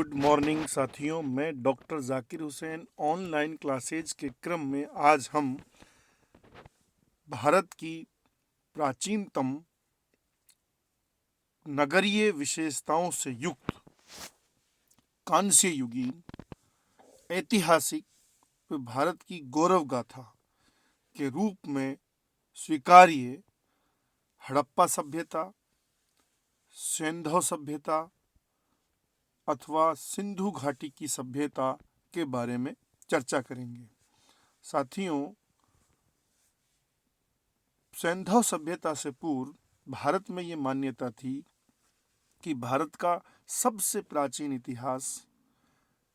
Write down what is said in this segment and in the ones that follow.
Good morning साथियों, मैं doctor Zakir Hussain online classes के क्रम में आज हम भारत की प्राचीनतम नगरीय विशेषताओं से युक्त कांस्य युगीन ऐतिहासिक व भारत की गौरव गाथा के रूप में स्वीकार्य हड़प्पा सभ्यता, सिंधु सभ्यता अथवा सिंधु घाटी की सभ्यता के बारे में चर्चा करेंगे। साथियों, सिंधु सभ्यता से पूर्व भारत में ये मान्यता थी कि भारत का सबसे प्राचीन इतिहास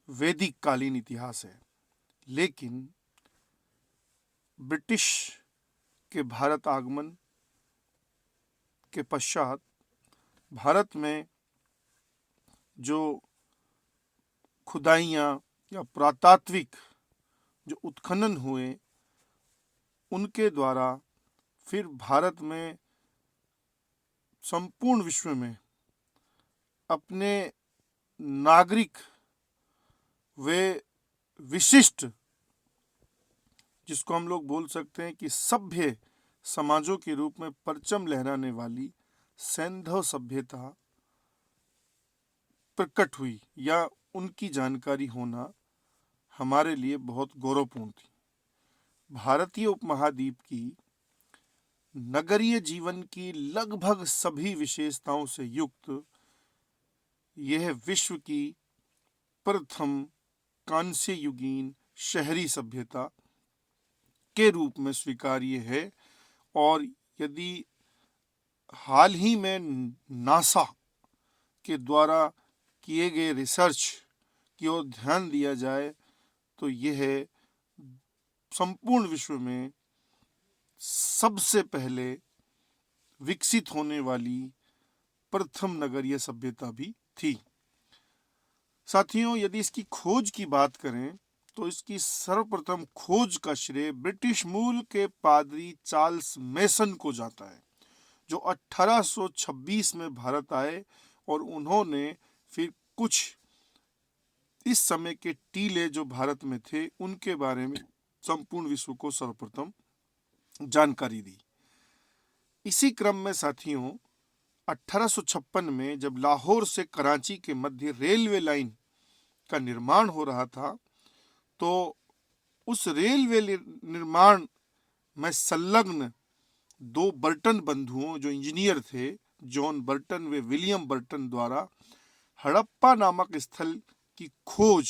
वैदिक कालीन इतिहास है, लेकिन ब्रिटिश के भारत आगमन के पश्चात भारत में जो खुदाइयाँ या पुरातात्विक जो उत्खनन हुए, उनके द्वारा फिर भारत में संपूर्ण विश्व में अपने नागरिक वे विशिष्ट, जिसको हम लोग बोल सकते हैं कि सभ्य समाजों के रूप में परचम लहराने वाली सिंधु सभ्यता प्रकट हुई या उनकी जानकारी होना हमारे लिए बहुत गौरवपूर्ण थी। भारतीय उपमहाद्वीप की नगरीय जीवन की लगभग सभी विशेषताओं से युक्त यह विश्व की प्रथम कांस्य युगीन शहरी सभ्यता के रूप में स्वीकार्य है। और यदि हाल ही में नासा के द्वारा किए गए रिसर्च की ओर ध्यान दिया जाए तो यह संपूर्ण विश्व में सबसे पहले विकसित होने वाली प्रथम नगरीय सभ्यता भी थी। साथियों, यदि इसकी खोज की बात करें तो इसकी सर्वप्रथम खोज का श्रेय ब्रिटिश मूल के पादरी चार्ल्स मेसन को जाता है, जो 1826 में भारत आए और उन्होंने फिर कुछ इस समय के टीले जो भारत में थे उनके बारे में संपूर्ण विश्व को सर्वप्रथम जानकारी दी। इसी क्रम में साथियों, 1856 में जब लाहौर से कराची के मध्य रेलवे लाइन का निर्माण हो रहा था, तो उस रेलवे निर्माण में संलग्न दो बर्टन बंधुओं जो इंजीनियर थे, जॉन बर्टन व विलियम बर्टन, द्वारा हड़प्पा नामक स्थल की खोज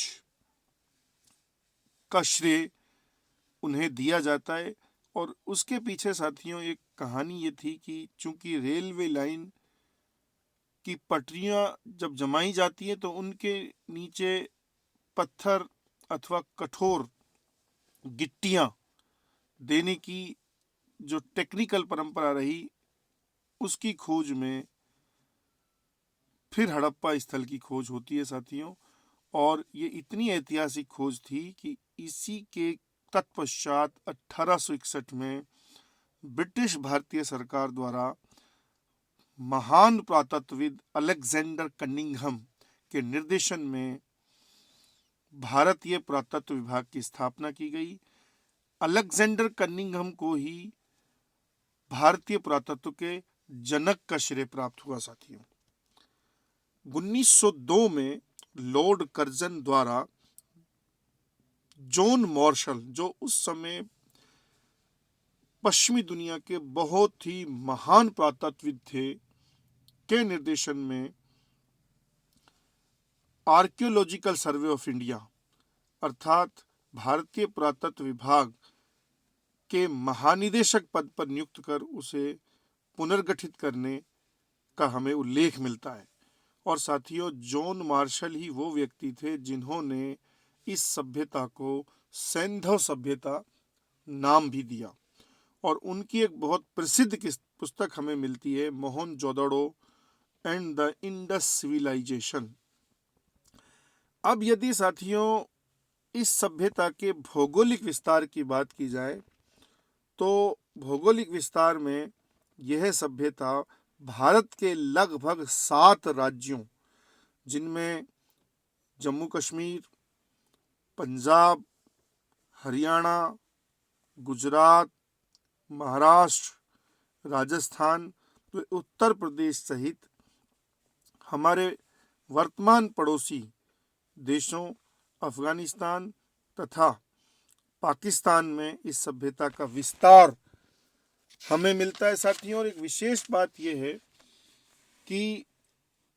का श्रेय उन्हें दिया जाता है। और उसके पीछे साथियों एक कहानी ये थी कि चूंकि रेलवे लाइन की पटरियां जब जमाई जाती हैं तो उनके नीचे पत्थर अथवा कठोर गिट्टियां देने की जो टेक्निकल परंपरा रही, उसकी खोज में फिर हड़प्पा स्थल की खोज होती है साथियों। और ये इतनी ऐतिहासिक खोज थी कि इसी के तत्पश्चात 1861 में ब्रिटिश भारतीय सरकार द्वारा महान पुरातत्वविद अलेक्जेंडर कनिंघम के निर्देशन में भारतीय पुरातत्व विभाग की स्थापना की गई। अलेक्जेंडर कनिंघम को ही भारतीय पुरातत्व के जनक का श्रेय प्राप्त हुआ साथियों। 1902 में लॉर्ड कर्जन द्वारा जॉन मार्शल, जो उस समय पश्चिमी दुनिया के बहुत ही महान पुरातत्वविद थे, के निर्देशन में आर्कियोलॉजिकल सर्वे ऑफ इंडिया अर्थात भारतीय पुरातत्व विभाग के महानिदेशक पद पर नियुक्त कर उसे पुनर्गठित करने का हमें उल्लेख मिलता है। और साथियों, जॉन मार्शल ही वो व्यक्ति थे जिन्होंने इस सभ्यता को सिंधु सभ्यता नाम भी दिया। और उनकी एक बहुत प्रसिद्ध पुस्तक हमें मिलती है, Mohenjodaro and the Indus civilisation. अब यदि साथियों इस सभ्यता के भौगोलिक विस्तार की बात की जाए तो भौगोलिक विस्तार में यह सभ्यता भारत के लगभग 7 राज्यों, जिनमें जम्मू कश्मीर, पंजाब, हरियाणा, गुजरात, महाराष्ट्र, राजस्थान, तो उत्तर प्रदेश सहित हमारे वर्तमान पड़ोसी देशों अफगानिस्तान तथा पाकिस्तान में इस सभ्यता का विस्तार हमें मिलता है साथियों। और एक विशेष बात यह है कि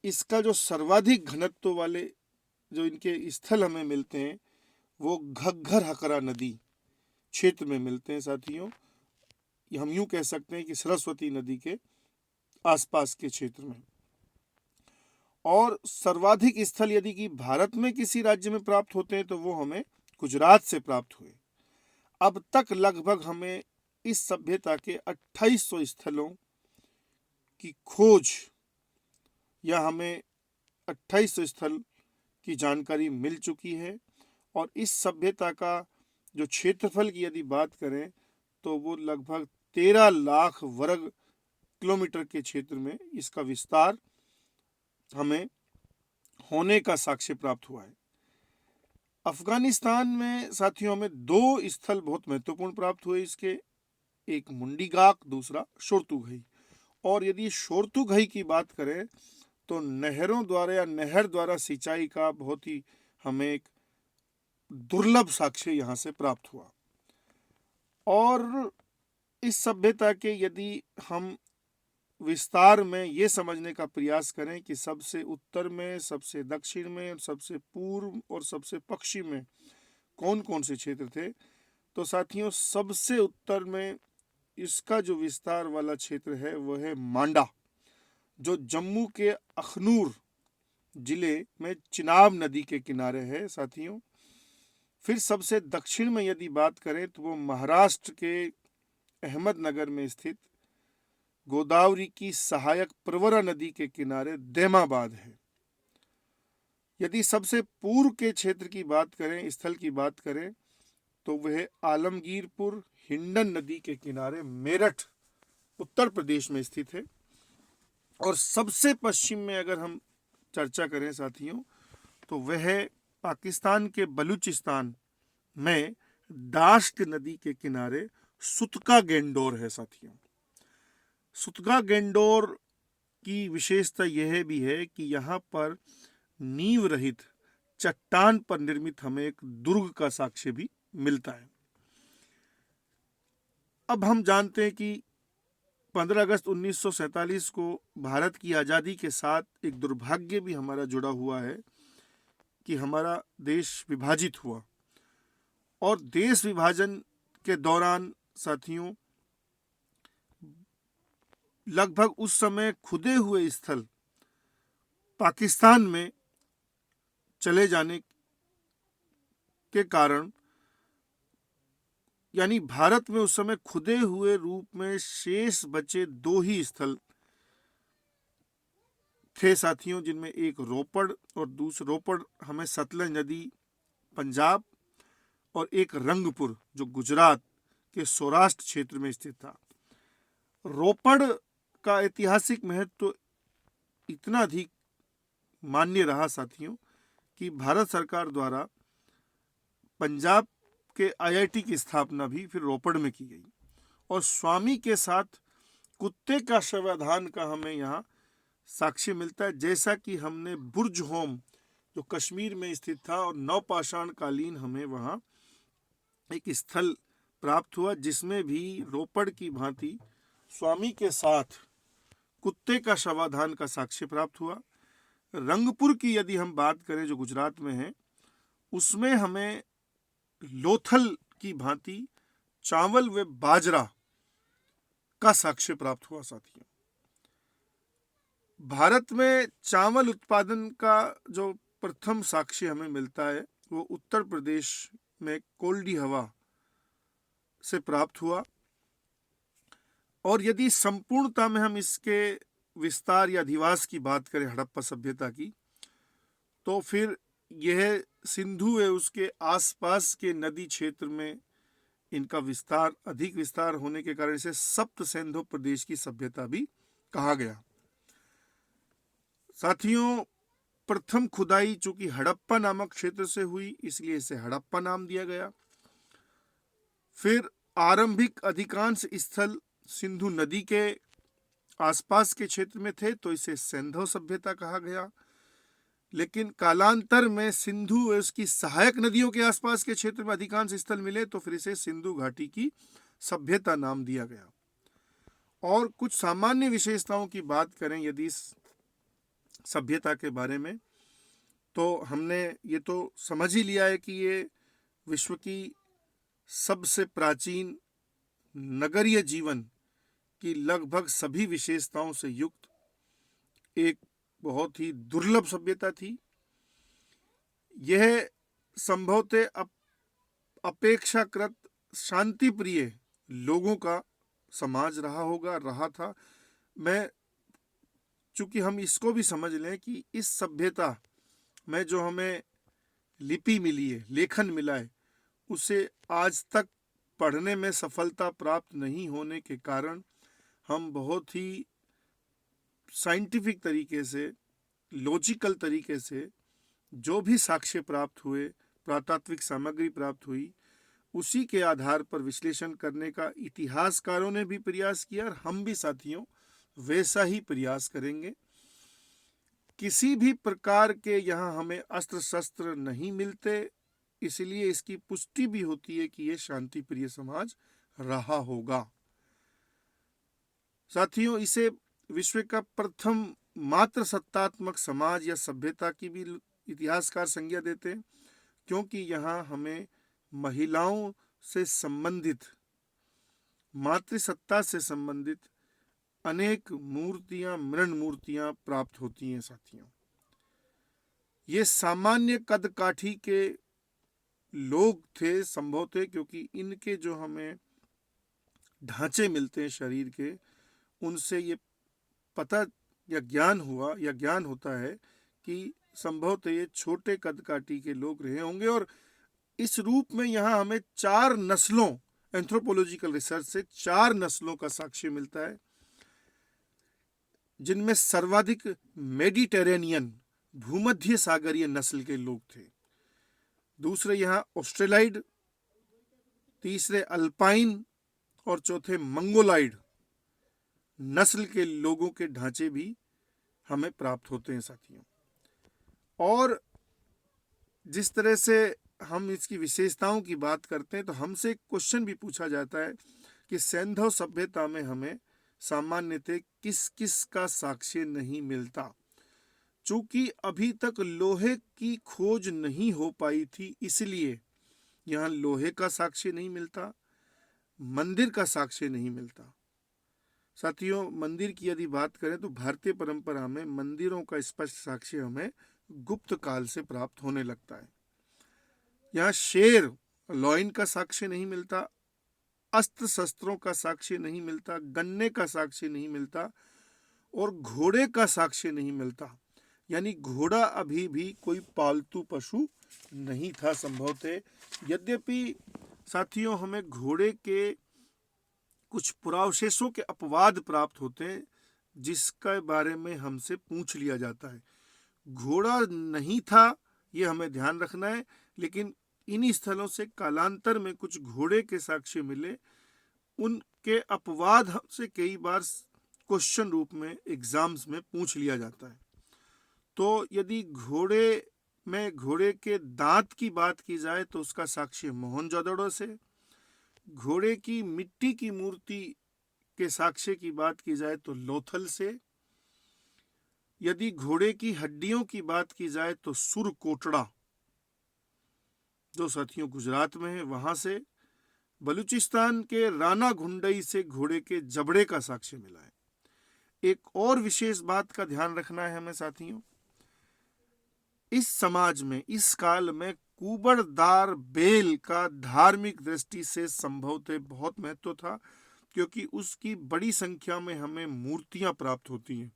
इसका जो सर्वाधिक घनत्व वाले जो इनके स्थल हमें मिलते हैं वो घग्घर हकरा नदी क्षेत्र में मिलते हैं साथियों। हम यूं कह सकते हैं कि सरस्वती नदी के आसपास के क्षेत्र में। और सर्वाधिक स्थल यदि कि भारत में किसी राज्य में प्राप्त होते हैं तो वो हमें गुजरात से प्राप्त हुए। अब तक लगभग हमें इस सभ्यता के 2800 स्थलों की खोज या हमें 2800 स्थल की जानकारी मिल चुकी है। और इस सभ्यता का जो क्षेत्रफल की यदि बात करें तो वो लगभग 13 लाख वर्ग किलोमीटर के क्षेत्र में इसका विस्तार हमें होने का साक्ष्य प्राप्त हुआ है। अफगानिस्तान में साथियों हमें 2 स्थल बहुत महत्वपूर्ण प्राप्त हुए इसके, एक मुंडीगाक, दूसरा शोरतुघई। और यदि शोरतुघई की बात करें तो नहरों द्वारा या नहर द्वारा सिंचाई का बहुत ही हमें एक दुर्लभ साक्ष्य यहाँ से प्राप्त हुआ। और इस सभ्यता के यदि हम विस्तार में ये समझने का प्रयास करें कि सबसे उत्तर में, सबसे दक्षिण में, सबसे पूर्व और सबसे पश्चिम में कौन कौन से क्षेत्र थे, तो साथियों सबसे उत्तर में इसका जो विस्तार वाला क्षेत्र है वह है मांडा, जो जम्मू के अखनूर जिले में चिनाब नदी के किनारे है साथियों। फिर सबसे दक्षिण में यदि बात करें तो वो महाराष्ट्र के अहमदनगर में स्थित गोदावरी की सहायक प्रवरा नदी के किनारे दैमाबाद है। यदि सबसे पूर्व के क्षेत्र की बात करें, स्थल की बात करें, तो वह आलमगीरपुर हिंडन नदी के किनारे मेरठ उत्तर प्रदेश में स्थित है। और सबसे पश्चिम में अगर हम चर्चा करें साथियों तो वह पाकिस्तान के बलूचिस्तान में दाश्त नदी के किनारे सुतका गेंडोर है साथियों। सुतका गेंडोर की विशेषता यह भी है कि यहाँ पर नींव रहित चट्टान पर निर्मित हमें एक दुर्ग का साक्ष्य भी मिलता है। अब हम जानते हैं कि 15 अगस्त 1947 को भारत की आज़ादी के साथ एक दुर्भाग्य भी हमारा जुड़ा हुआ है कि हमारा देश विभाजित हुआ। और देश विभाजन के दौरान साथियों लगभग उस समय खुदे हुए स्थल पाकिस्तान में चले जाने के कारण, यानी भारत में उस समय खुदे हुए रूप में शेष बचे 2 ही स्थल थे साथियों, जिनमें एक रोपड़ और दूसरा रोपड़ हमें सतलज नदी पंजाब, और एक रंगपुर जो गुजरात के सौराष्ट्र क्षेत्र में स्थित था। रोपड़ का ऐतिहासिक महत्व इतना अधिक मान्य रहा साथियों कि भारत सरकार द्वारा पंजाब के IIT की स्थापना भी फिर रोपड़ में की गई। और स्वामी के साथ कुत्ते का शवाधान का हमें यहाँ साक्ष्य मिलता है, जैसा कि हमने बुर्ज होम जो कश्मीर में स्थित था और नवपाषाण कालीन हमें वहाँ एक स्थल प्राप्त हुआ जिसमें भी रोपड़ की भांति स्वामी के साथ कुत्ते का शवाधान का साक्ष्य प्राप्त हुआ। रंगपुर की यदि हम बात करें जो गुजरात में है, उसमें हमें लोथल की भांति चावल व बाजरा का साक्ष्य प्राप्त हुआ साथियों। भारत में चावल उत्पादन का जो प्रथम साक्ष्य हमें मिलता है वो उत्तर प्रदेश में कोल्डी हवा से प्राप्त हुआ। और यदि संपूर्णता में हम इसके विस्तार या अधिवास की बात करें हड़प्पा सभ्यता की, तो फिर यह सिंधु है उसके आसपास के नदी क्षेत्र में इनका विस्तार अधिक विस्तार होने के कारण इसे सप्त सिंधु प्रदेश की सभ्यता भी कहा गया। साथियों प्रथम खुदाई चूंकि हड़प्पा नामक क्षेत्र से हुई, इसलिए इसे हड़प्पा नाम दिया गया। फिर आरंभिक अधिकांश स्थल सिंधु नदी के आसपास के क्षेत्र में थे, तो इसे सिंधु सभ्यता कहा गया। लेकिन कालांतर में सिंधु और उसकी सहायक नदियों के आसपास के क्षेत्र में अधिकांश स्थल मिले, तो फिर इसे सिंधु घाटी की सभ्यता नाम दिया गया। और कुछ सामान्य विशेषताओं की बात करें यदि इस सभ्यता के बारे में, तो हमने ये तो समझ ही लिया है कि ये विश्व की सबसे प्राचीन नगरीय जीवन की लगभग सभी विशेषताओं से युक्त एक बहुत ही दुर्लभ सभ्यता थी। यह संभवतः अपेक्षाकृत शांति प्रिय लोगों का समाज रहा था। चूंकि हम इसको भी समझ लें कि इस सभ्यता में जो हमें लिपि मिली है, लेखन मिला है, उसे आज तक पढ़ने में सफलता प्राप्त नहीं होने के कारण हम बहुत ही साइंटिफिक तरीके से, लॉजिकल तरीके से जो भी साक्ष्य प्राप्त हुए, पुरातात्विक सामग्री प्राप्त हुई, उसी के आधार पर विश्लेषण करने का इतिहासकारों ने भी प्रयास किया और हम भी साथियों वैसा ही प्रयास करेंगे। किसी भी प्रकार के यहाँ हमें अस्त्र शस्त्र नहीं मिलते, इसलिए इसकी पुष्टि भी होती है कि यह शांति प्रिय समाज रहा होगा। साथियों, इसे विश्व का प्रथम मात्र सत्तात्मक समाज या सभ्यता की भी इतिहासकार संज्ञा देते हैं, क्योंकि यहाँ हमें महिलाओं से संबंधित, मातृसत्ता से संबंधित अनेक मूर्तियां, मृण मूर्तियां प्राप्त होती हैं। साथियों, ये सामान्य कद काठी के लोग थे संभवतः, क्योंकि इनके जो हमें ढांचे मिलते हैं शरीर के, उनसे ये पता या ज्ञान होता है कि संभवतः ये छोटे कद काठी के लोग रहे होंगे। और इस रूप में यहाँ हमें 4 नस्लों, एंथ्रोपोलॉजिकल रिसर्च से 4 नस्लों का साक्ष्य मिलता है, जिनमें सर्वाधिक मेडिटेरेनियन, भूमध्य सागरीय नस्ल के लोग थे। दूसरे यहाँ ऑस्ट्रेलाइड, तीसरे अल्पाइन और चौथे मंगोलाइड नस्ल के लोगों के ढांचे भी हमें प्राप्त होते हैं। साथियों, और जिस तरह से हम इसकी विशेषताओं की बात करते हैं, तो हमसे एक क्वेश्चन भी पूछा जाता है कि सिंधु सभ्यता में हमें सामान्यतः किस किस का साक्ष्य नहीं मिलता। चूंकि अभी तक लोहे की खोज नहीं हो पाई थी, इसलिए यहाँ लोहे का साक्ष्य नहीं मिलता, मंदिर का साक्ष्य नहीं मिलता। साथियों, मंदिर की यदि बात करें तो भारतीय परंपरा में मंदिरों का स्पष्ट साक्ष्य हमें गुप्त काल से प्राप्त होने लगता है। यहाँ शेर, लॉइन का साक्ष्य नहीं मिलता, अस्त्र शस्त्रों का साक्ष्य नहीं मिलता, गन्ने का साक्ष्य नहीं मिलता और घोड़े का साक्ष्य नहीं मिलता। यानी घोड़ा अभी भी कोई पालतू पशु नहीं था संभवतः। यद्यपि साथियों, हमें घोड़े के कुछ पुरावशेषों के अपवाद प्राप्त होते हैं, जिसके बारे में हमसे पूछ लिया जाता है। घोड़ा नहीं था, ये हमें ध्यान रखना है, लेकिन इन्हीं स्थलों से कालांतर में कुछ घोड़े के साक्ष्य मिले। उनके अपवाद हमसे कई बार क्वेश्चन रूप में एग्जाम्स में पूछ लिया जाता है। तो यदि घोड़े के दांत की बात की जाए तो उसका साक्ष्य मोहनजोदड़ो से, घोड़े की मिट्टी की मूर्ति के साक्ष्य की बात की जाए तो लोथल से, यदि घोड़े की हड्डियों की बात की जाए तो सुरकोटड़ा, जो साथियों गुजरात में है, वहां से, बलूचिस्तान के राना घुंडई से घोड़े के जबड़े का साक्ष्य मिला है। एक और विशेष बात का ध्यान रखना है हमें साथियों, इस समाज में, इस काल में कुबड़दार बेल का धार्मिक दृष्टि से संभवतः बहुत महत्व था, क्योंकि उसकी बड़ी संख्या में हमें मूर्तियां प्राप्त होती हैं,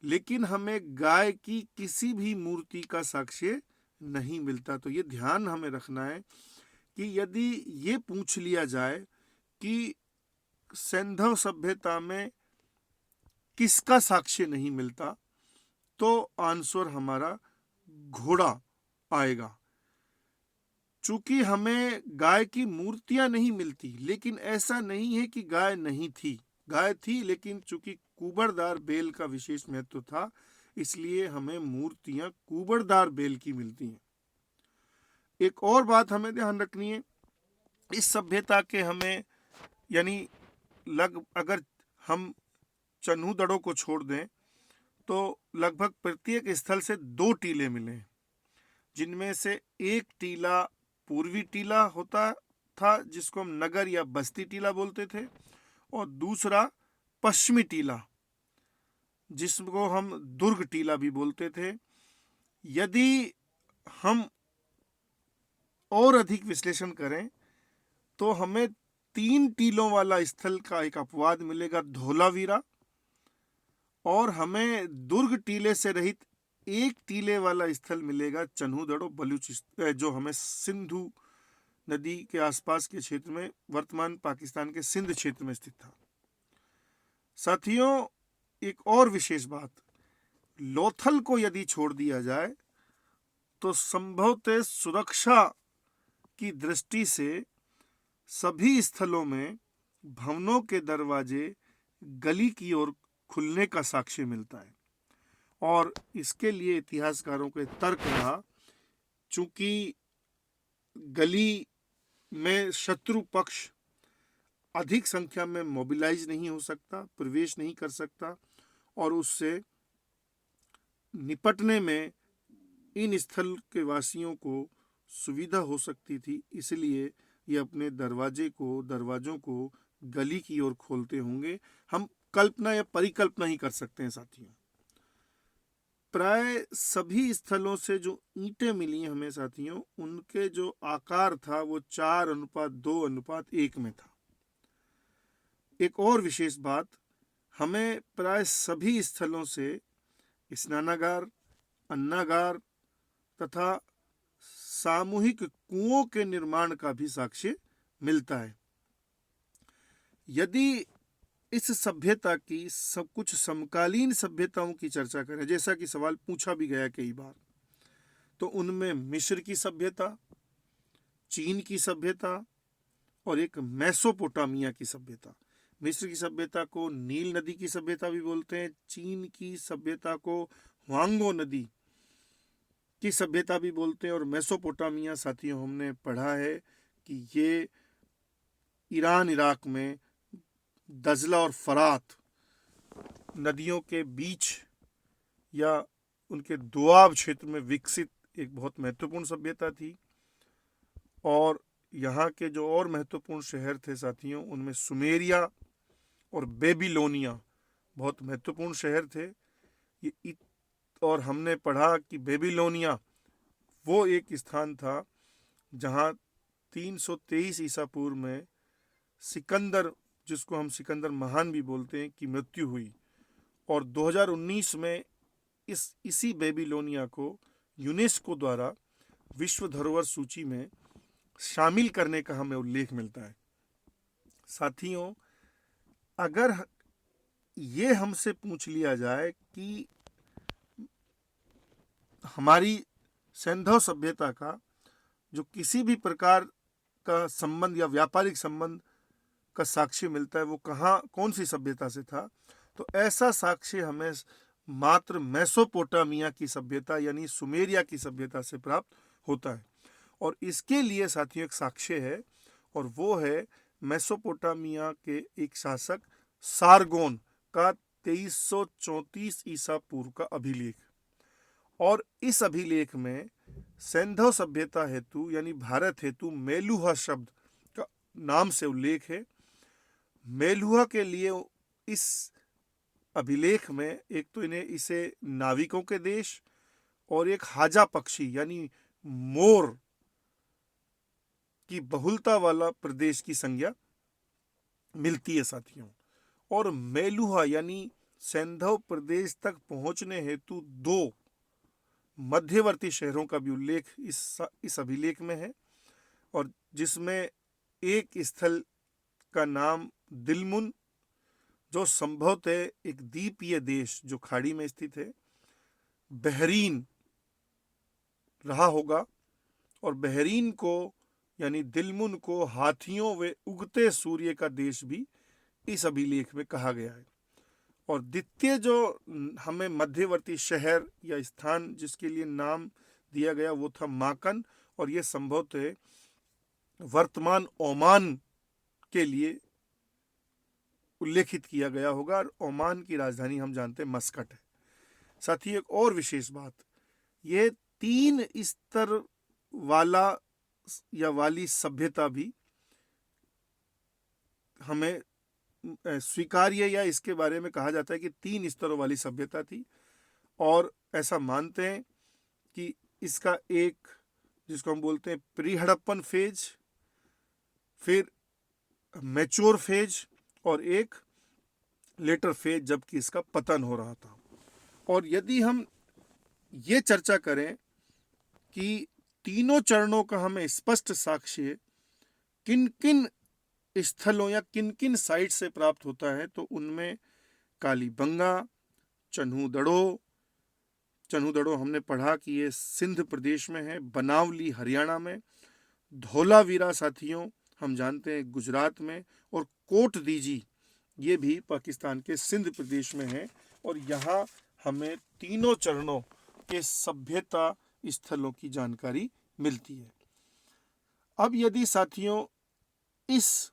लेकिन हमें गाय की किसी भी मूर्ति का साक्ष्य नहीं मिलता। तो ये ध्यान हमें रखना है कि यदि ये पूछ लिया जाए कि सिंधु सभ्यता में किसका साक्ष्य नहीं मिलता, तो आंसर हमारा घोड़ा आएगा। चूंकि हमें गाय की मूर्तियां नहीं मिलती, लेकिन ऐसा नहीं है कि गाय नहीं थी, गाय थी, लेकिन चूंकि कुबड़दार बैल का विशेष महत्व था, इसलिए हमें मूर्तियां कुबड़दार बैल की मिलती हैं। एक और बात हमें ध्यान रखनी है, इस सभ्यता के हमें यानी अगर हम चन्हू-दड़ों को छोड़ दें तो लगभग प्रत्येक स्थल से 2 टीले मिले, जिनमें से एक टीला पूर्वी टीला होता था, जिसको हम नगर या बस्ती टीला बोलते थे, और दूसरा पश्चिमी टीला, जिसको हम दुर्ग टीला भी बोलते थे। यदि हम और अधिक विश्लेषण करें तो हमें 3 टीलों वाला स्थल का एक अपवाद मिलेगा, धोलावीरा, और हमें दुर्ग टीले से रहित 1 टीले वाला स्थल मिलेगा, चन्हू-दड़ो, बलूचिस्तान, जो हमें सिंधु नदी के आसपास के क्षेत्र में, वर्तमान पाकिस्तान के सिंध क्षेत्र में स्थित था। साथियों, एक और विशेष बात, लोथल को यदि छोड़ दिया जाए तो संभवतः सुरक्षा की दृष्टि से सभी स्थलों में भवनों के दरवाजे गली की ओर खुलने का साक्ष्य मिलता है, और इसके लिए इतिहासकारों के तर्क रहा, चूंकि गली में शत्रु पक्ष अधिक संख्या में मोबिलाइज नहीं हो सकता, प्रवेश नहीं कर सकता, और उससे निपटने में इन स्थल के वासियों को सुविधा हो सकती थी, इसलिए ये अपने दरवाजों को गली की ओर खोलते होंगे। हम कल्पना या परिकल्पना ही कर सकते हैं साथियों। प्राय सभी स्थलों से जो ईंटें मिली हमें साथियों, उनके जो आकार था वो 4:2:1 में था। एक और विशेष बात, हमें प्राय सभी स्थलों से स्नानागार, अन्नागार तथा सामूहिक कुओं के निर्माण का भी साक्ष्य मिलता है। यदि इस सभ्यता की सब कुछ समकालीन सभ्यताओं की चर्चा करें, जैसा कि सवाल पूछा भी गया कई बार, तो उनमें मिस्र की सभ्यता, चीन की सभ्यता और एक मेसोपोटामिया की सभ्यता। मिस्र की सभ्यता को नील नदी की सभ्यता भी बोलते हैं, चीन की सभ्यता को ह्वांगो नदी की सभ्यता भी बोलते हैं, और मेसोपोटामिया साथियों हमने पढ़ा है कि ये ईरान इराक में दजला और फरात नदियों के बीच या उनके दोआब क्षेत्र में विकसित एक बहुत महत्वपूर्ण सभ्यता थी। और यहाँ के जो और महत्वपूर्ण शहर थे साथियों, उनमें सुमेरिया और बेबीलोनिया बहुत महत्वपूर्ण शहर थे। और हमने पढ़ा कि बेबीलोनिया वो एक स्थान था जहाँ 323 ईसा पूर्व में सिकंदर, जिसको हम सिकंदर महान भी बोलते हैं, की मृत्यु हुई, और 2019 में इसी बेबीलोनिया को यूनेस्को द्वारा विश्व धरोहर सूची में शामिल करने का हमें उल्लेख मिलता है। साथियों, अगर ये हमसे पूछ लिया जाए कि हमारी सैंधव सभ्यता का जो किसी भी प्रकार का संबंध या व्यापारिक संबंध का साक्ष्य मिलता है, वो कौन सी सभ्यता से था, तो ऐसा साक्ष्य हमें मात्र मेसोपोटामिया की सभ्यता यानी सुमेरिया की सभ्यता से प्राप्त होता है। और इसके लिए साथियों एक साक्ष्य है, और वो है मेसोपोटामिया के एक शासक सारगोन का 2334 ईसा पूर्व का अभिलेख। और इस अभिलेख में सैंधव सभ्यता हेतु यानी भारत हेतु मेलुहा शब्द का नाम से उल्लेख है। मेलुहा के लिए इस अभिलेख में एक तो इसे नाविकों के देश और एक हाजा पक्षी यानी मोर की बहुलता वाला प्रदेश की संज्ञा मिलती है साथियों। और मेलुहा यानी सैंधव प्रदेश तक पहुंचने हेतु 2 मध्यवर्ती शहरों का भी उल्लेख इस अभिलेख में है, और जिसमें एक स्थल का नाम दिलमुन, जो संभवतः एक द्वीपीय देश जो खाड़ी में स्थित है, बहरीन रहा होगा, और बहरीन को यानी दिलमुन को हाथियों व उगते सूर्य का देश भी इस अभिलेख में कहा गया है। और द्वितीय जो हमें मध्यवर्ती शहर या स्थान जिसके लिए नाम दिया गया वो था माकन, और ये संभवतः वर्तमान ओमान के लिए उल्लेखित किया गया होगा, और ओमान की राजधानी हम जानते हैं मस्कट है। साथ ही एक और विशेष बात, ये 3 स्तर वाला या वाली सभ्यता भी हमें स्वीकार्य, या इसके बारे में कहा जाता है कि 3 स्तरों वाली सभ्यता थी। और ऐसा मानते हैं कि इसका एक, जिसको हम बोलते हैं प्री हड़प्पन फेज, फिर मैच्योर फेज, और एक लेटर फेज जबकि इसका पतन हो रहा था। और यदि हम ये चर्चा करें कि तीनों चरणों का हमें स्पष्ट साक्ष्य किन किन स्थलों या किन किन साइट से प्राप्त होता है, तो उनमें कालीबंगा, चन्हूदड़ो हमने पढ़ा कि ये सिंध प्रदेश में है, बनावली हरियाणा में, धौलावीरा साथियों हम जानते हैं गुजरात में, और कोट दीजी ये भी पाकिस्तान के सिंध प्रदेश में है। और यहाँ हमें तीनों चरणों के सभ्यता स्थलों की जानकारी मिलती है। अब यदि साथियों इस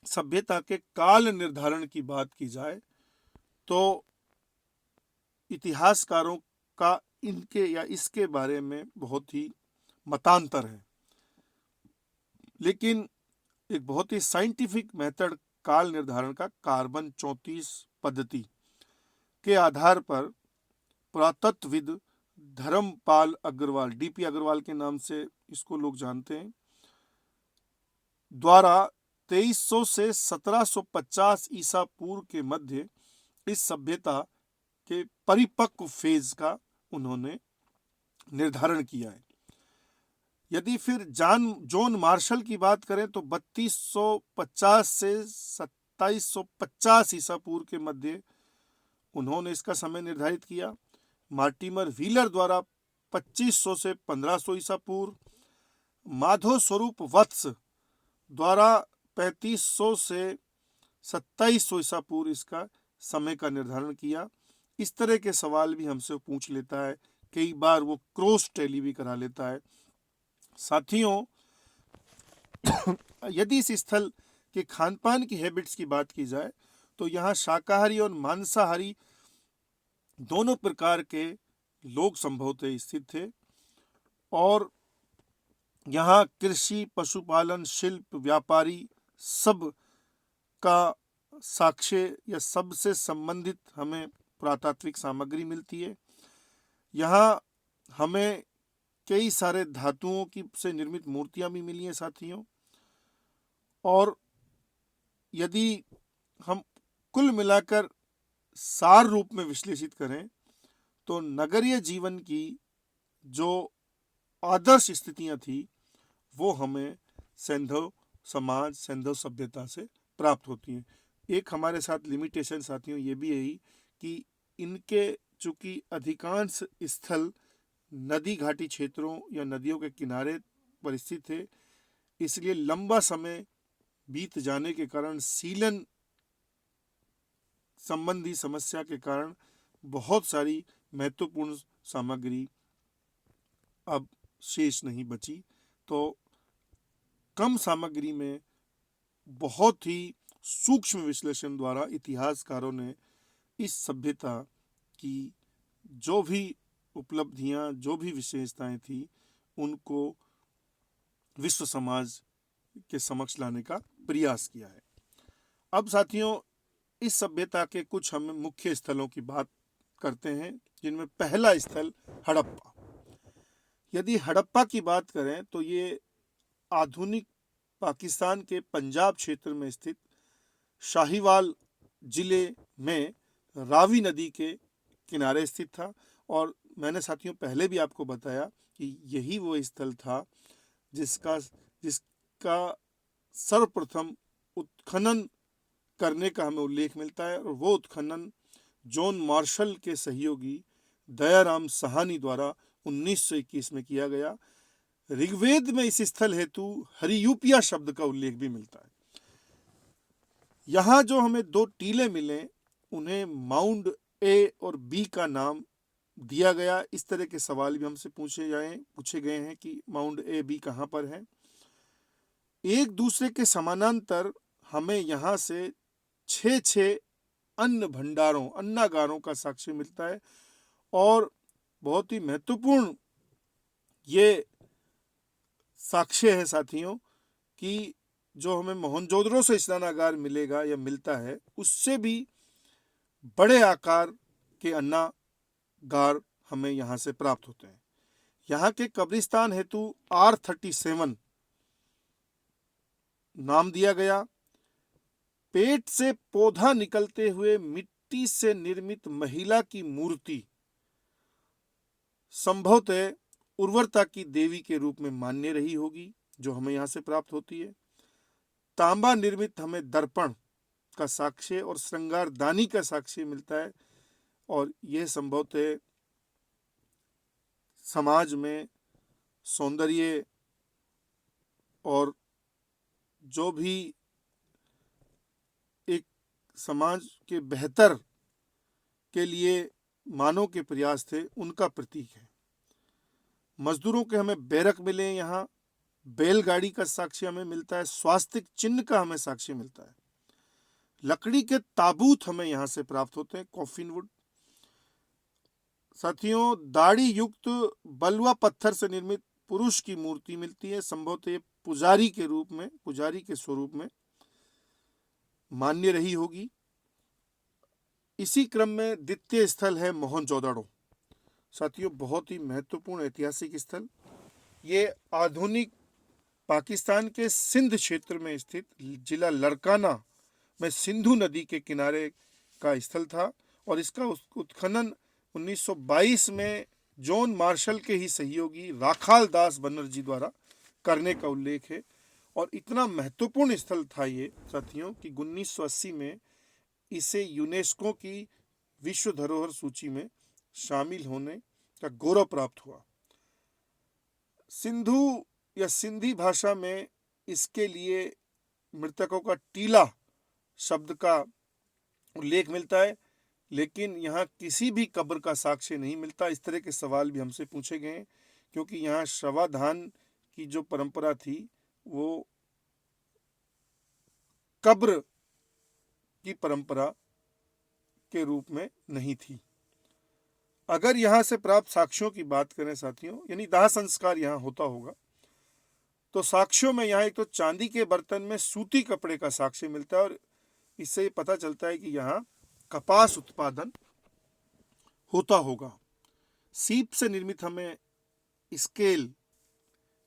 सभ्यता के काल निर्धारण की बात की जाए, तो इतिहासकारों का इनके या इसके बारे में बहुत ही मतांतर है, लेकिन एक बहुत ही साइंटिफिक मेथड काल निर्धारण का कार्बन 34 पद्धति के आधार पर पुरातत्वविद धर्मपाल अग्रवाल, डीपी अग्रवाल के नाम से इसको लोग जानते हैं, द्वारा 2300 से 1750 ईसा पूर्व के मध्य इस सभ्यता के परिपक्व फेज का उन्होंने निर्धारण किया है। यदि फिर जॉन मार्शल की बात करें तो 3250 से 2750 ईसा पूर्व के मध्य उन्होंने इसका समय निर्धारित किया। मार्टिमर व्हीलर द्वारा 2500 से 1500 ईसा पूर्व, माधव स्वरूप वत्स द्वारा 3500 से 2700 ईसा पूर्व इसका समय का निर्धारण किया। इस तरह के सवाल भी हमसे पूछ लेता है, कई बार वो क्रॉस टैली भी करा लेता है। साथियों, यदि इस स्थल के खान पान की हैबिट्स की बात की जाए तो यहाँ शाकाहारी और मांसाहारी दोनों प्रकार के लोग संभवतः स्थित थे, और यहाँ कृषि, पशुपालन, शिल्प, व्यापारी सब का साक्ष्य या सबसे संबंधित हमें पुरातात्विक सामग्री मिलती है। यहाँ हमें कई सारे धातुओं की से निर्मित मूर्तियां भी मिली हैं साथियों। और यदि हम कुल मिलाकर सार रूप में विश्लेषित करें तो नगरीय जीवन की जो आदर्श स्थितियां थी वो हमें सैंधव समाज, सैंधव सभ्यता से प्राप्त होती हैं। एक हमारे साथ लिमिटेशन साथियों ये भी है कि इनके चूंकि अधिकांश स्थल नदी घाटी क्षेत्रों या नदियों के किनारे पर स्थित थे, इसलिए लंबा समय बीत जाने के कारण सीलन संबंधी समस्या के कारण बहुत सारी महत्वपूर्ण सामग्री अब शेष नहीं बची। तो कम सामग्री में बहुत ही सूक्ष्म विश्लेषण द्वारा इतिहासकारों ने इस सभ्यता की जो भी उपलब्धियां, जो भी विशेषताएं थी, उनको विश्व समाज के समक्ष लाने का प्रयास किया है। अब साथियों, इस सभ्यता के कुछ हम मुख्य स्थलों की बात करते हैं, जिनमें पहला स्थल हड़प्पा। यदि हड़प्पा की बात करें तो ये आधुनिक पाकिस्तान के पंजाब क्षेत्र में स्थित शाहीवाल जिले में रावी नदी के किनारे स्थित था। और मैंने पहले भी आपको बताया कि यही वो स्थल था जिसका सर्वप्रथम उत्खनन करने का हमें उल्लेख मिलता है। और वो उत्खनन जॉन मार्शल के सहयोगी दयाराम साहनी द्वारा 1921 में किया गया। ऋग्वेद में इस स्थल हेतु हरियूपिया शब्द का उल्लेख भी मिलता है। यहाँ जो हमें 2 टीले मिले उन्हें माउंड ए और बी का नाम दिया गया। इस तरह के सवाल भी हमसे पूछे गए हैं कि माउंट ए बी कहाँ पर है। एक दूसरे के समानांतर हमें यहाँ से 6 अन्नागारों का साक्ष्य मिलता है। और बहुत ही महत्वपूर्ण ये साक्ष्य है साथियों कि जो हमें मोहनजोदड़ो से स्नानागार मिलेगा या मिलता है, उससे भी बड़े आकार के अन्नागार हमें यहाँ से प्राप्त होते हैं। यहाँ के कब्रिस्तान हेतु R37 नाम दिया गया। पेट से पौधा निकलते हुए मिट्टी से निर्मित महिला की मूर्ति संभवतः उर्वरता की देवी के रूप में मान्य रही होगी, जो हमें यहाँ से प्राप्त होती है। तांबा निर्मित हमें दर्पण का साक्ष्य और श्रृंगारदानी का साक्ष्य मिलता है। और यह संभवतः समाज में सौंदर्य और जो भी एक समाज के बेहतर के लिए मानव के प्रयास थे, उनका प्रतीक है। मजदूरों के हमें बैरक मिले, यहाँ बैलगाड़ी का साक्ष्य हमें मिलता है। स्वास्तिक चिन्ह का हमें साक्ष्य मिलता है। लकड़ी के ताबूत हमें यहाँ से प्राप्त होते हैं, कॉफिन वुड। साथियों, दाढ़ी युक्त बलुआ पत्थर से निर्मित पुरुष की मूर्ति मिलती है, संभवतः पुजारी के स्वरूप में मान्य रही होगी। इसी क्रम में द्वितीय स्थल है मोहनजोदड़ो। साथियों, बहुत ही महत्वपूर्ण ऐतिहासिक स्थल। ये आधुनिक पाकिस्तान के सिंध क्षेत्र में स्थित जिला लड़काना में सिंधु नदी के किनारे का स्थल था। और इसका उत्खनन 1922 में जॉन मार्शल के ही सहयोगी राखाल दास बनर्जी द्वारा करने का उल्लेख है। और इतना महत्वपूर्ण स्थल था ये साथियों कि 1980 में इसे यूनेस्को की विश्व धरोहर सूची में शामिल होने का गौरव प्राप्त हुआ। सिंधु या सिंधी भाषा में इसके लिए मृतकों का टीला शब्द का उल्लेख मिलता है, लेकिन यहाँ किसी भी कब्र का साक्ष्य नहीं मिलता। इस तरह के सवाल भी हमसे पूछे गए हैं, क्योंकि यहाँ शवाधान की जो परंपरा थी वो कब्र की परंपरा के रूप में नहीं थी। अगर यहाँ से प्राप्त साक्ष्यों की बात करें साथियों, यानी दाह संस्कार यहाँ होता होगा, तो साक्ष्यों में यहाँ एक तो चांदी के बर्तन में सूती कपड़े का साक्ष्य मिलता है। और इससे पता चलता है कि यहाँ कपास उत्पादन होता होगा। सीप से निर्मित हमें स्केल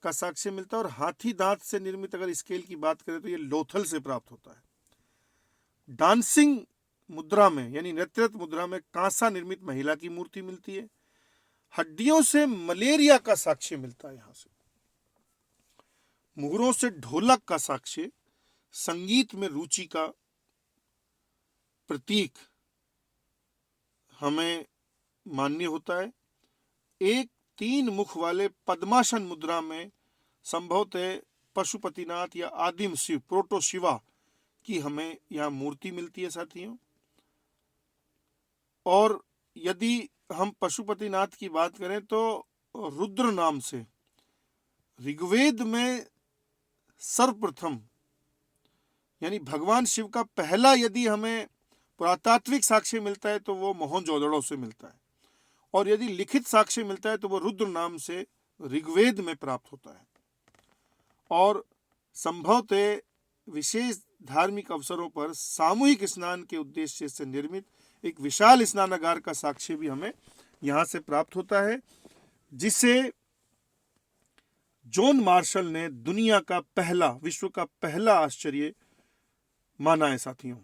का साक्ष्य मिलता है। और हाथी दांत से निर्मित अगर स्केल की बात करें तो ये लोथल से प्राप्त होता है। डांसिंग मुद्रा में यानी नृत्यरत मुद्रा में कांसा निर्मित महिला की मूर्ति मिलती है। हड्डियों से मलेरिया का साक्ष्य मिलता है यहाँ से। मुहरों से ढोलक का साक्ष्य संगीत में रुचि का प्रतीक हमें मान्य होता है। एक 3 मुख वाले पद्मासन मुद्रा में संभवतः पशुपतिनाथ या आदिम शिव प्रोटो शिवा की हमें यहाँ मूर्ति मिलती है साथियों। और यदि हम पशुपतिनाथ की बात करें तो रुद्र नाम से ऋग्वेद में सर्वप्रथम यानी भगवान शिव का पहला यदि हमें पुरातात्विक साक्ष्य मिलता है तो वो मोहनजोदड़ो से मिलता है। और यदि लिखित साक्ष्य मिलता है तो वो रुद्र नाम से ऋग्वेद में प्राप्त होता है। और संभवतः विशेष धार्मिक अवसरों पर सामूहिक स्नान के उद्देश्य से निर्मित एक विशाल स्नानागार का साक्ष्य भी हमें यहाँ से प्राप्त होता है, जिसे जॉन मार्शल ने दुनिया का विश्व का पहला आश्चर्य माना है साथियों।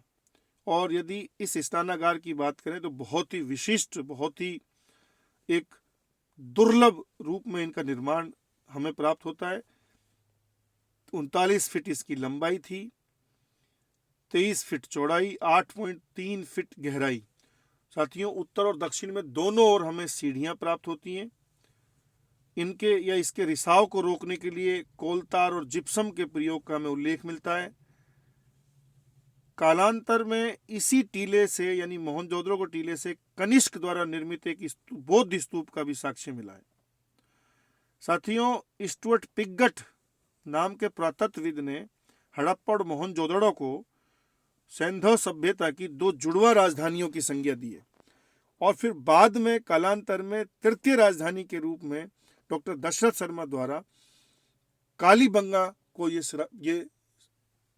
और यदि इस स्नानागार की बात करें तो बहुत ही विशिष्ट, बहुत ही एक दुर्लभ रूप में इनका निर्माण हमें प्राप्त होता है। 39 फीट इसकी लंबाई थी, 23 फीट चौड़ाई, 8.3 फीट गहराई। साथियों, उत्तर और दक्षिण में दोनों ओर हमें सीढ़ियां प्राप्त होती हैं। इनके या इसके रिसाव को रोकने के लिए कोलतार और जिप्सम के प्रयोग का हमें उल्लेख मिलता है। कालांतर में इसी टीले से यानी मोहनजोदड़ो के टीले से कनिष्क द्वारा निर्मित एक बौद्ध स्तूप का भी साक्ष्य मिला है। साथियों, स्टुअर्ट पिगट नाम के पुरातत्वविद ने हड़प्पा और मोहनजोदड़ो को सैंधव सभ्यता की दो जुड़वा राजधानियों की संज्ञा दी है और फिर बाद में कालांतर में तृतीय राजधानी के रूप में डॉक्टर दशरथ शर्मा द्वारा कालीबंगा को ये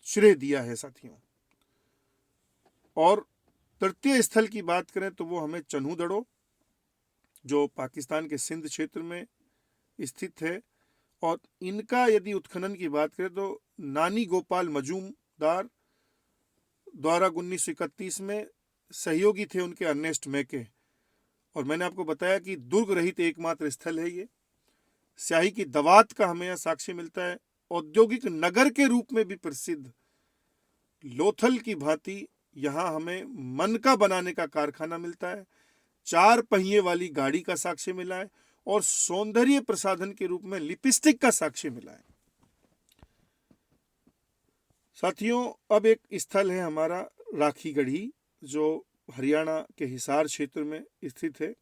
श्रेय दिया है। साथियों, और तृतीय स्थल की बात करें तो वो हमें चन्हूदड़ो, जो पाकिस्तान के सिंध क्षेत्र में स्थित है, और इनका यदि उत्खनन की बात करें तो नानी गोपाल मजूमदार द्वारा 1931 में सहयोगी थे उनके अर्नेस्ट मैके। और मैंने आपको बताया कि दुर्ग रहित एकमात्र स्थल है ये। स्याही की दवात का हमें यहाँ साक्ष्य मिलता है। औद्योगिक नगर के रूप में भी प्रसिद्ध लोथल की भांति यहाँ हमें मनका बनाने का कारखाना मिलता है। 4 पहिए वाली गाड़ी का साक्ष्य मिला है और सौंदर्य प्रसाधन के रूप में लिपस्टिक का साक्ष्य मिला है। साथियों, अब एक स्थल है हमारा राखीगढ़ी, जो हरियाणा के हिसार क्षेत्र में स्थित है,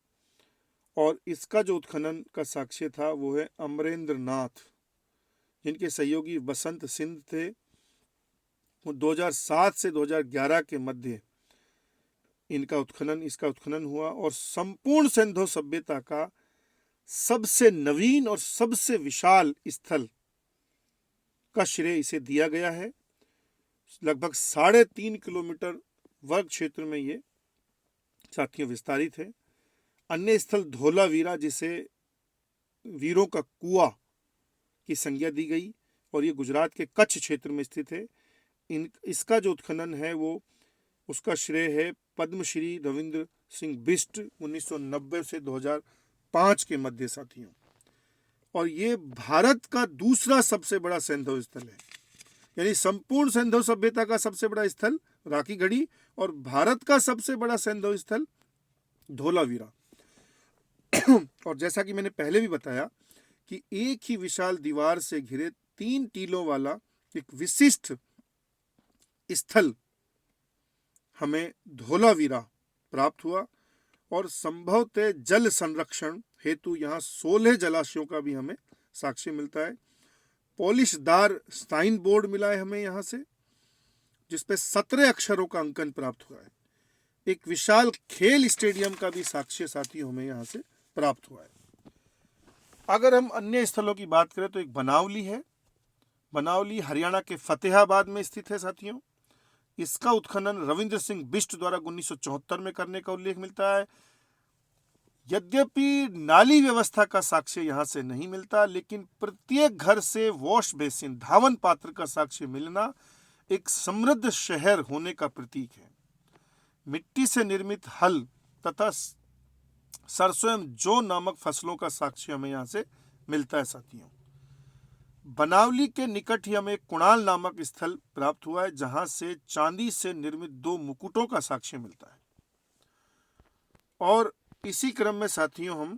और इसका जो उत्खनन का साक्ष्य था वो है अमरेंद्र नाथ, जिनके सहयोगी बसंत सिंह थे। वो 2007 से 2011 के मध्य इसका उत्खनन हुआ और संपूर्ण सिंधु सभ्यता का सबसे नवीन और सबसे विशाल स्थल का श्रेय इसे दिया गया है। लगभग 3.5 किलोमीटर वर्ग क्षेत्र में ये साथियों विस्तारित है। अन्य स्थल धोलावीरा, जिसे वीरों का कुआं की संज्ञा दी गई, और ये गुजरात के कच्छ क्षेत्र में स्थित है। इसका जो उत्खनन है वो उसका श्रेय है पद्मश्री रविंद्र सिंह बिष्ट 1990 से 2005 के मध्य। साथियों, और ये भारत का दूसरा सबसे बड़ा सैंधव स्थल है, यानी संपूर्ण सैंधव सभ्यता का सबसे बड़ा स्थल राखीगढ़ी और भारत का सबसे बड़ा सैंधव स्थल धोलावीरा। और जैसा कि मैंने पहले भी बताया कि एक ही विशाल दीवार से घिरे 3 टीलों वाला एक विशिष्ट स्थल हमें धोलावीरा प्राप्त हुआ, और संभवतः जल संरक्षण हेतु यहाँ 16 जलाशयों का भी हमें साक्ष्य मिलता है। पॉलिशदार स्टाइन बोर्ड मिला है हमें यहाँ से, जिसपे 17 अक्षरों का अंकन प्राप्त हुआ है। एक विशाल खेल स्टेडियम का भी साक्ष्य साथियों हमें यहाँ से प्राप्त हुआ है। अगर हम अन्य स्थलों की बात करें तो एक बनावली है। बनावली हरियाणा के फतेहाबाद में स्थित है। साथियों, इसका उत्खनन रविंद्र सिंह बिष्ट द्वारा 1974 में करने का उल्लेख मिलता है। यद्यपि नाली व्यवस्था का साक्ष्य यहाँ से नहीं मिलता, लेकिन प्रत्येक घर से वॉश बेसिन धावन पात्र का साक्ष्य मिलना एक समृद्ध शहर होने का प्रतीक है। मिट्टी से निर्मित हल तथा सरसों एवं जौ नामक फसलों का साक्ष्य हमें यहाँ से मिलता है। साथियों, बनावली के निकट ही हमें कुणाल नामक स्थल प्राप्त हुआ है, जहां से चांदी से निर्मित 2 मुकुटों का साक्ष्य मिलता है। और इसी क्रम में साथियों हम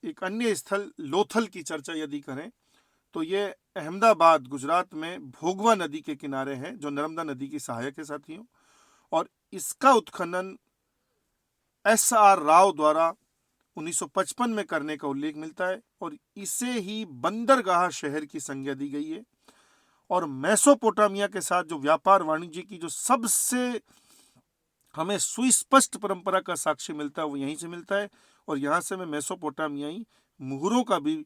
एक अन्य स्थल लोथल की चर्चा यदि करें तो ये अहमदाबाद गुजरात में भोगवा नदी के किनारे है, जो नर्मदा नदी की सहायक है। साथियों, और इसका उत्खनन SR राव द्वारा 1955 में करने का उल्लेख मिलता है, और इसे ही बंदरगाह शहर की संज्ञा दी गई है। और मेसोपोटामिया के साथ जो व्यापार वाणिज्य की जो सबसे हमें सुस्पष्ट परंपरा का साक्ष्य मिलता है वो यहीं से मिलता है, और यहाँ से हमें मेसोपोटामियाई मुहरों का भी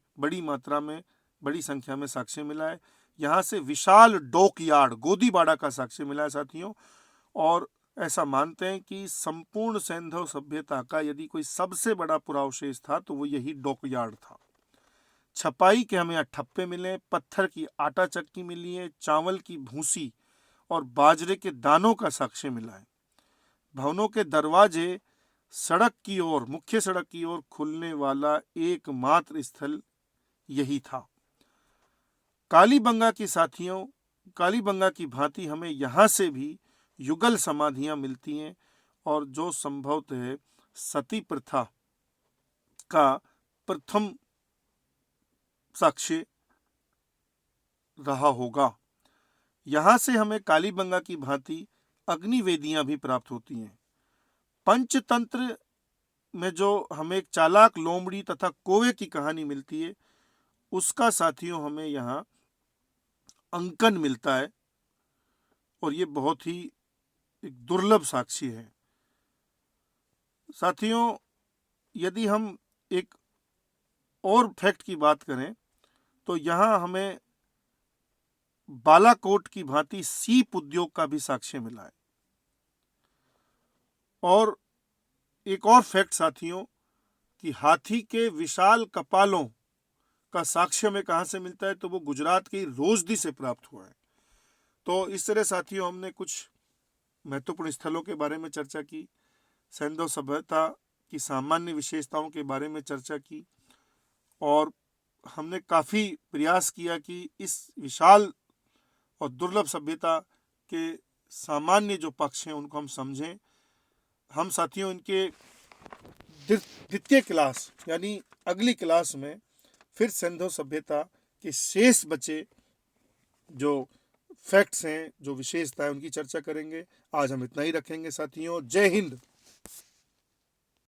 बड़ी संख्या में साक्ष्य मिला है। यहाँ से विशाल डॉकयार्ड गोदीबाड़ा का साक्ष्य मिला है। साथियों, और ऐसा मानते हैं कि संपूर्ण सैंधव सभ्यता का यदि कोई सबसे बड़ा पुरावशेष था तो वो यही डॉकयार्ड था। छपाई के हमें ठप्पे मिले, पत्थर की आटा चक्की मिली है, चावल की भूसी और बाजरे के दानों का साक्ष्य मिला है। भवनों के दरवाजे मुख्य सड़क की ओर खुलने वाला एकमात्र स्थल यही था। कालीबंगा की भांति हमें यहाँ से भी युगल समाधियां मिलती हैं, और जो संभवतः सती प्रथा का प्रथम साक्ष्य रहा होगा। यहाँ से हमें कालीबंगा की भांति अग्निवेदियां भी प्राप्त होती हैं। पंचतंत्र में जो हमें एक चालाक लोमड़ी तथा कोवे की कहानी मिलती है, उसका साथियों हमें यहाँ अंकन मिलता है, और ये बहुत ही एक दुर्लभ साक्ष्य है। साथियों, यदि हम एक और फैक्ट की बात करें तो यहाँ हमें बालाकोट की भांति सीप उद्योग का भी साक्ष्य मिला है। और एक और फैक्ट साथियों कि हाथी के विशाल कपालों का साक्ष्य हमें कहाँ से मिलता है, तो वो गुजरात की रोजदी से प्राप्त हुआ है। तो इस तरह साथियों हमने कुछ महत्वपूर्ण स्थलों के बारे में चर्चा की, सैंधव सभ्यता की सामान्य विशेषताओं के बारे में चर्चा की, और हमने काफ़ी प्रयास किया कि इस विशाल और दुर्लभ सभ्यता के सामान्य जो पक्ष हैं उनको हम समझें। हम साथियों इनके द्वितीय क्लास यानी अगली क्लास में फिर सैंधव सभ्यता के शेष बचे जो फैक्ट्स हैं, जो विशेषता है, उनकी चर्चा करेंगे। आज हम इतना ही रखेंगे साथियों। जय हिंद।